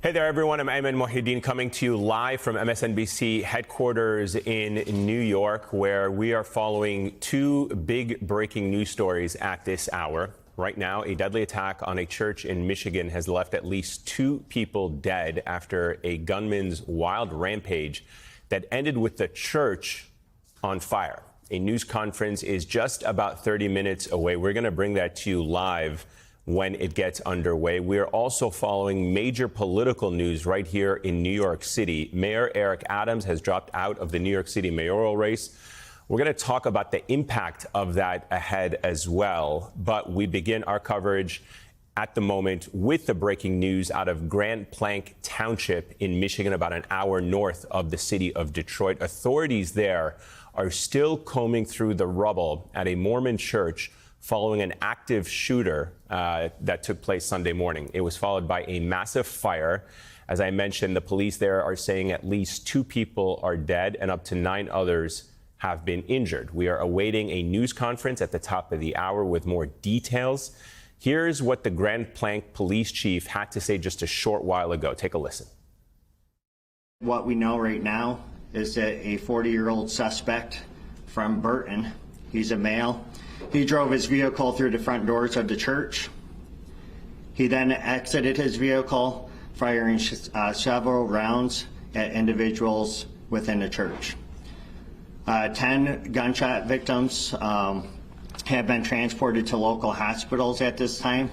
Hey there, everyone. I'm Ayman Mohyeldin coming to you live from MSNBC headquarters in New York, where we are following two big breaking news stories at this hour. Right now, a deadly attack on a church in Michigan has left at least 2 people dead after a gunman's wild rampage that ended with the church on fire. A news conference is just about 30 minutes away. We're going to bring that to you live when it gets underway. We are also following major political news right here in New York City. Mayor Eric Adams has dropped out of the New York City mayoral race. We're going to talk about the impact of that ahead as well. But we begin our coverage at the moment with the breaking news out of Grand Plank Township in Michigan, about an hour north of the city of Detroit. Authorities there are still combing through the rubble at a Mormon church following an active shooter that took place Sunday morning. It was followed by a massive fire. As I mentioned, the police there are saying at least 2 people are dead and up to 9 others have been injured. We are awaiting a news conference at the top of the hour with more details. Here's what the Grand Plank police chief had to say just a short while ago. Take a listen. What we know right now is that a 40-year-old suspect from Burton, he's a male, he drove his vehicle through the front doors of the church. He then exited his vehicle, firing several rounds at individuals within the church. 10 gunshot victims have been transported to local hospitals at this time,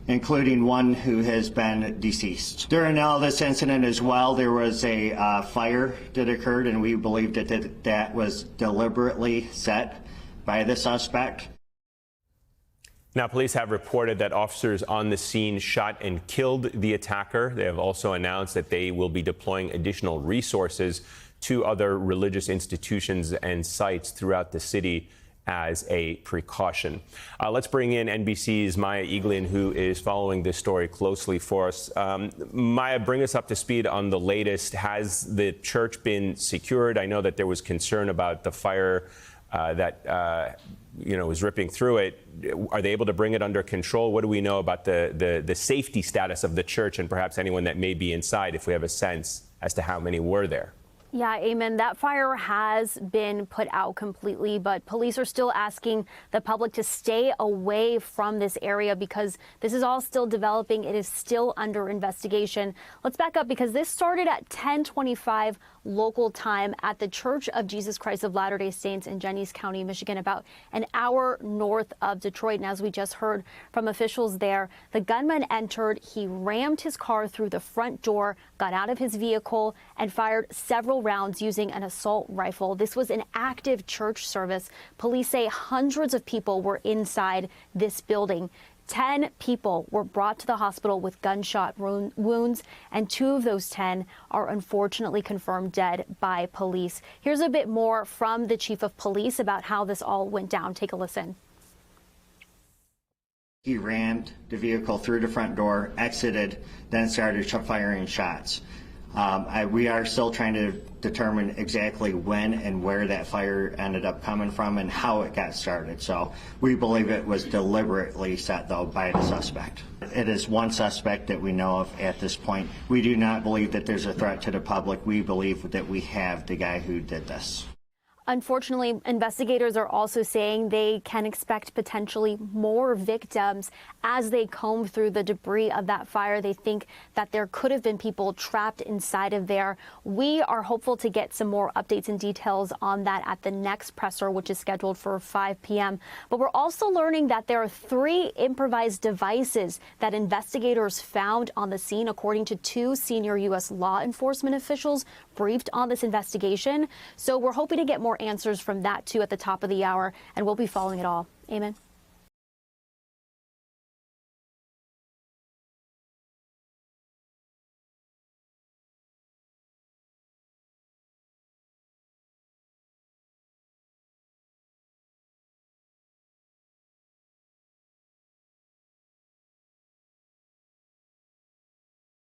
including one who has been deceased. During all this incident as well, there was a fire that occurred, and we believe that was deliberately set by the suspect. Now, police have reported that officers on the scene shot and killed the attacker. They have also announced that they will be deploying additional resources to other religious institutions and sites throughout the city as a precaution. Let's bring in NBC's Maya Eaglin, who is following this story closely for us. Maya, bring us up to speed on the latest. Has the church been secured? I know that there was concern about the fire that was ripping through it. Are they able to bring it under control? What do we know about the safety status of the church and perhaps anyone that may be inside, if we have a sense as to how many were there? Yeah, Ayman, that fire has been put out completely, but police are still asking the public to stay away from this area because this is all still developing. It is still under investigation. Let's back up because this started at 10:25 local time at the Church of Jesus Christ of Latter-day Saints in Jennings County, Michigan, about an hour north of Detroit. And as we just heard from officials there, the gunman entered, he rammed his car through the front door, got out of his vehicle, and fired several rounds using an assault rifle. This was an active church service. Police say hundreds of people were inside this building. 10 people were brought to the hospital with gunshot wounds, and 2 of those 10 are unfortunately confirmed dead by police. Here's a bit more from the chief of police about how this all went down. Take a listen. He rammed the vehicle through the front door, exited, then started firing shots. We are still trying to determine exactly when and where that fire ended up coming from and how it got started. So we believe it was deliberately set, though, by the suspect. It is one suspect that we know of at this point. We do not believe that there's a threat to the public. We believe that we have the guy who did this. Unfortunately, investigators are also saying they can expect potentially more victims as they comb through the debris of that fire. They think that there could have been people trapped inside of there. We are hopeful to get some more updates and details on that at the next presser, which is scheduled for 5 p.m. But we're also learning that there are 3 improvised devices that investigators found on the scene, according to 2 senior U.S. law enforcement officials briefed on this investigation. So we're hoping to get more answers from that, too, at the top of the hour, and we'll be following it all. Ayman?